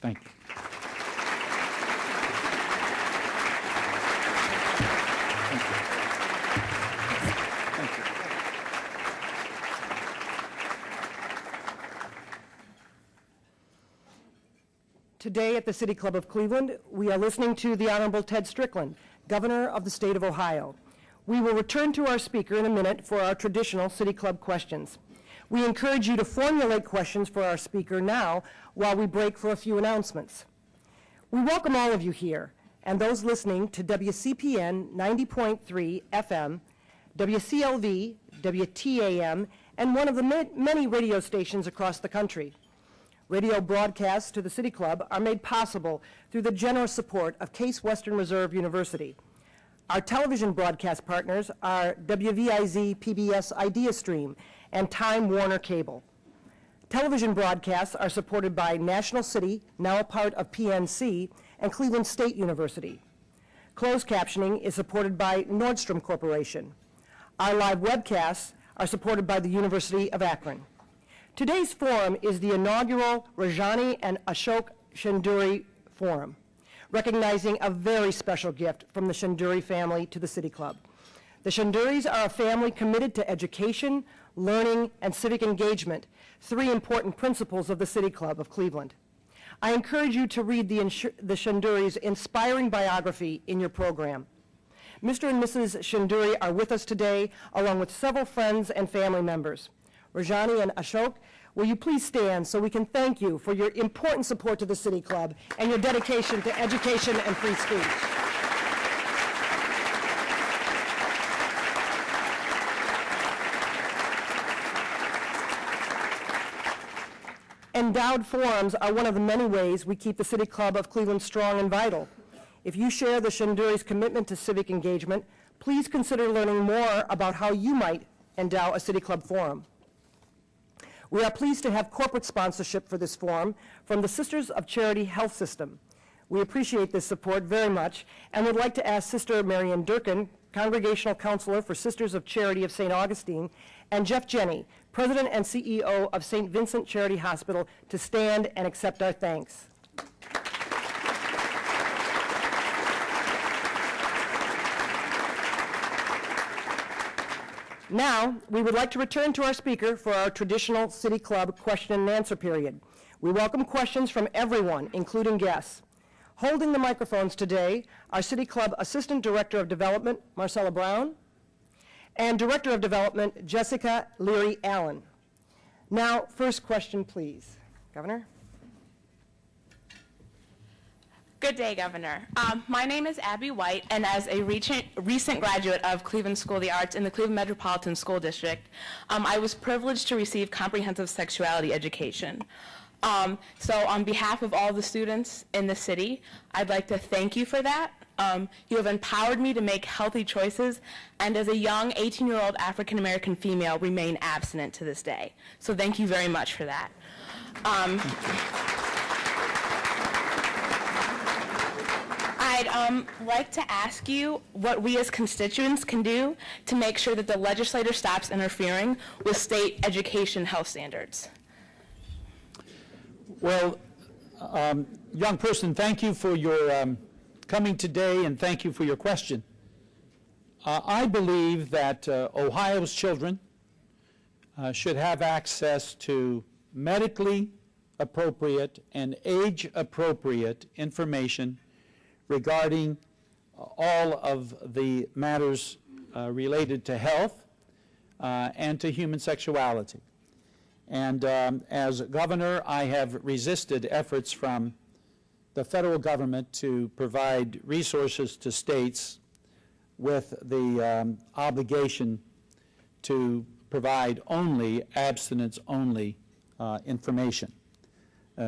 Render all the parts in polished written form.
Thank you. Today at the City Club of Cleveland, we are listening to the Honorable Ted Strickland, Governor of the State of Ohio. We will return to our speaker in a minute for our traditional City Club questions. We encourage you to formulate questions for our speaker now while we break for a few announcements. We welcome all of you here and those listening to WCPN 90.3 FM, WCLV, WTAM, and one of the many radio stations across the country. Radio broadcasts to the City Club are made possible through the generous support of Case Western Reserve University. Our television broadcast partners are WVIZ PBS IdeaStream and Time Warner Cable. Television broadcasts are supported by National City, now a part of PNC, and Cleveland State University. Closed captioning is supported by Nordstrom Corporation. Our live webcasts are supported by the University of Akron. Today's forum is the inaugural Rajani and Ashok Shenduri Forum, recognizing a very special gift from the Shenduri family to the City Club. The Shenduris are a family committed to education, learning, and civic engagement, three important principles of the City Club of Cleveland. I encourage you to read the Shenduris' inspiring biography in your program. Mr. and Mrs. Shenduri are with us today, along with several friends and family members. Rajani and Ashok, will you please stand so we can thank you for your important support to the City Club and your dedication to education and free speech. Endowed forums are one of the many ways we keep the City Club of Cleveland strong and vital. If you share the Shenduris' commitment to civic engagement, please consider learning more about how you might endow a City Club forum. We are pleased to have corporate sponsorship for this forum from the Sisters of Charity Health System. We appreciate this support very much and would like to ask Sister Marian Durkin, Congregational Counselor for Sisters of Charity of St. Augustine, and Jeff Jenny, President and CEO of St. Vincent Charity Hospital, to stand and accept our thanks. Now, we would like to return to our speaker for our traditional City Club question and answer period. We welcome questions from everyone, including guests. Holding the microphones today are City Club Assistant Director of Development, Marcella Brown, and Director of Development, Jessica Leary Allen. Now, first question, please. Governor? Good day, Governor. My name is Abby White, and as a recent graduate of Cleveland School of the Arts in the Cleveland Metropolitan School District, I was privileged to receive comprehensive sexuality education. So on behalf of all the students in the city, I'd like to thank you for that. You have empowered me to make healthy choices, and as a young 18-year-old African-American female, remain abstinent to this day. So thank you very much for that. I'd like to ask you what we as constituents can do to make sure that the legislature stops interfering with state education health standards. Well, young person, thank you for your coming today, and thank you for your question. I believe that Ohio's children should have access to medically appropriate and age-appropriate information regarding all of the matters related to health and to human sexuality. And as governor, I have resisted efforts from the federal government to provide resources to states with the obligation to provide only abstinence-only information.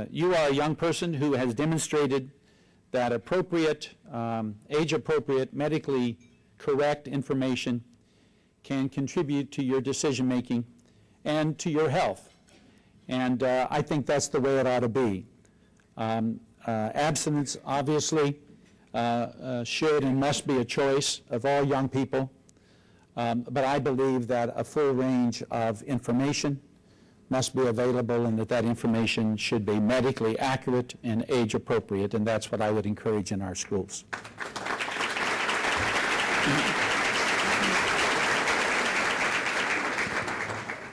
You are a young person who has demonstrated that appropriate, age-appropriate, medically correct information can contribute to your decision-making and to your health. And I think that's the way it ought to be. Abstinence, obviously, should and must be a choice of all young people. But I believe that a full range of information must be available, and that information should be medically accurate and age appropriate, and that's what I would encourage in our schools.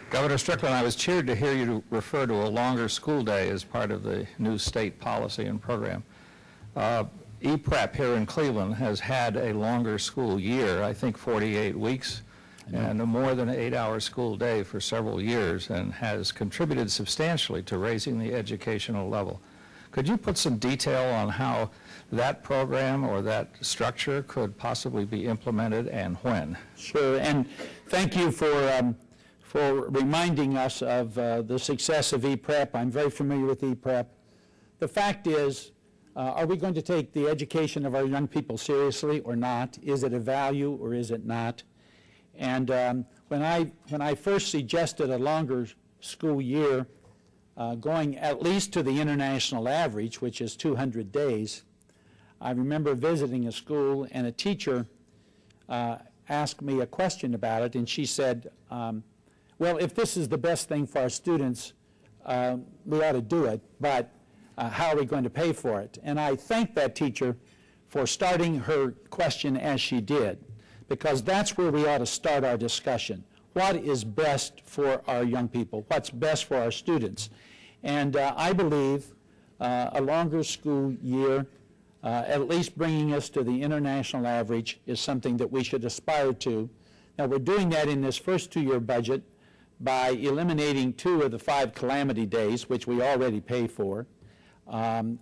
Governor Strickland, I was cheered to hear you refer to a longer school day as part of the new state policy and program. E-Prep here in Cleveland has had a longer school year, I think 48 weeks, and a more than 8-hour school day for several years, and has contributed substantially to raising the educational level. Could you put some detail on how that program or that structure could possibly be implemented and when? Sure, and thank you for reminding us of the success of E-Prep. I'm very familiar with E-Prep. The fact is, are we going to take the education of our young people seriously or not? Is it a value or is it not? And when I first suggested a longer school year, going at least to the international average, which is 200 days, I remember visiting a school and a teacher asked me a question about it, and she said, well, if this is the best thing for our students, we ought to do it, but how are we going to pay for it? And I thank that teacher for starting her question as she did, because that's where we ought to start our discussion. What is best for our young people? What's best for our students? And I believe a longer school year, at least bringing us to the international average, is something that we should aspire to. Now, we're doing that in this first two-year budget by eliminating 2 of the 5 calamity days, which we already pay for. It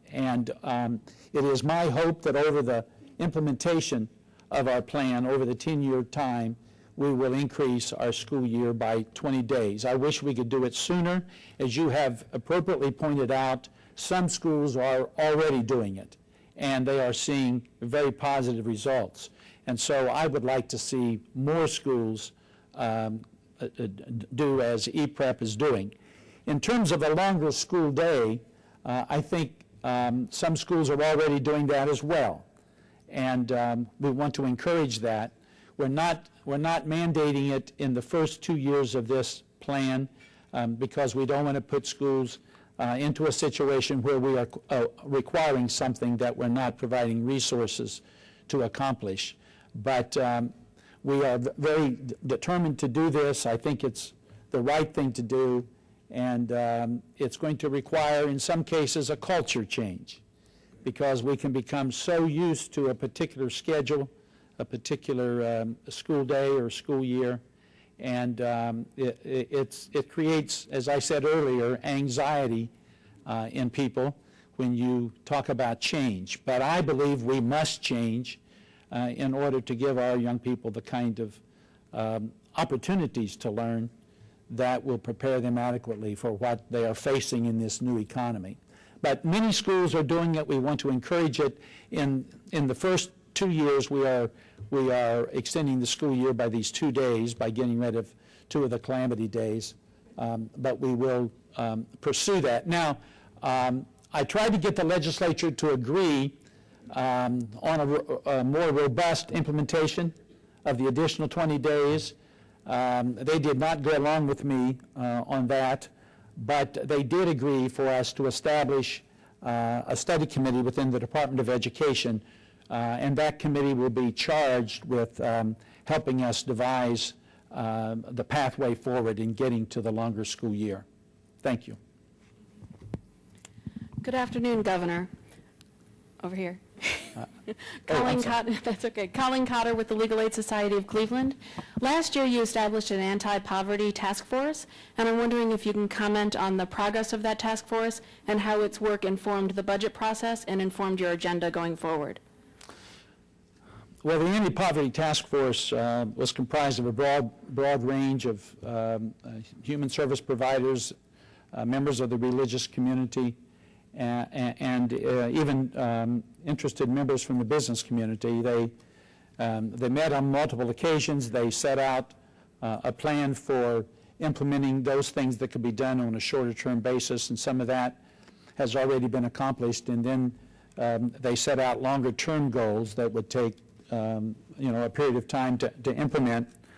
is my hope that over the implementation of our plan, over the 10-year time, we will increase our school year by 20 days. I wish we could do it sooner. As you have appropriately pointed out, some schools are already doing it, and they are seeing very positive results. And so I would like to see more schools do as E-Prep is doing. In terms of a longer school day, I think some schools are already doing that as well. And we want to encourage that. We're not mandating it in the first 2 years of this plan because we don't want to put schools into a situation where we are requiring something that we're not providing resources to accomplish. But we are very determined to do this. I think it's the right thing to do, and it's going to require, in some cases, a culture change, because we can become so used to a particular schedule, a particular school day or school year, and it creates, as I said earlier, anxiety in people when you talk about change. But I believe we must change in order to give our young people the kind of opportunities to learn that will prepare them adequately for what they are facing in this new economy. But many schools are doing it. We want to encourage it. In the first 2 years, we are extending the school year by these 2 days, by getting rid of 2 of the calamity days. But we will pursue that. Now, I tried to get the legislature to agree on a more robust implementation of the additional 20 days. They did not go along with me on that, but they did agree for us to establish a study committee within the Department of Education, and that committee will be charged with helping us devise the pathway forward in getting to the longer school year. Thank you. Good afternoon, Governor. Over here. Colleen Cotter, that's okay. Colleen Cotter with the Legal Aid Society of Cleveland. Last year you established an anti-poverty task force, and I'm wondering if you can comment on the progress of that task force and how its work informed the budget process and informed your agenda going forward. Well, the Anti-Poverty Task Force was comprised of a broad range of human service providers, members of the religious community, and even interested members from the business community. They met on multiple occasions. They set out a plan for implementing those things that could be done on a shorter-term basis, and some of that has already been accomplished. And then they set out longer-term goals that would take a period of time to implement.